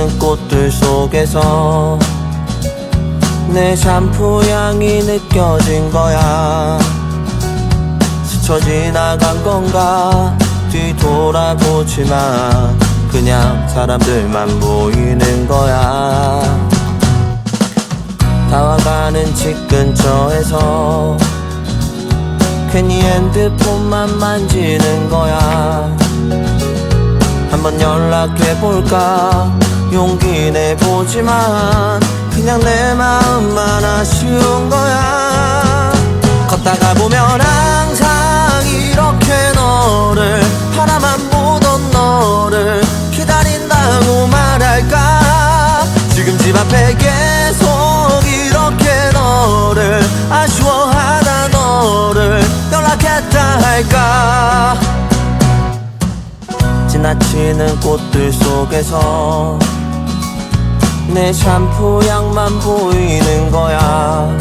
지나치는 꽃들 속에서 내 샴푸 향이 느껴진 거야. 스쳐 지나간 건가 뒤돌아보지만 그냥 사람들만 보이는 거야. 다와가는 집 근처에서 괜히 핸드폰만 만지는 거야. 한번 연락해볼까 용기 내보지만 그냥 내 마음만 아쉬운 거야. 걷다가 보면 항상 이렇게 너를 바라만 보던 너를 기다린다고 말할까. 지금 집 앞에 계속 이렇게 너를 아쉬워하다 너를 연락했다 할까. 지나치는 꽃들 속에서 내 샴푸 향만 보이는 거야.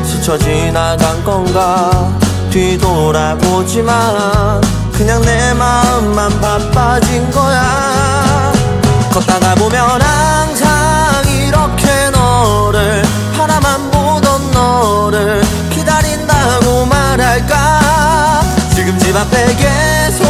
스쳐 지나간 건가 뒤돌아보지만 그냥 내 마음만 바빠진 거야. 걷다가 보면 항상 이렇게 너를 바라만 보던 너를 기다린다고 말할까. 지금 집 앞에 계속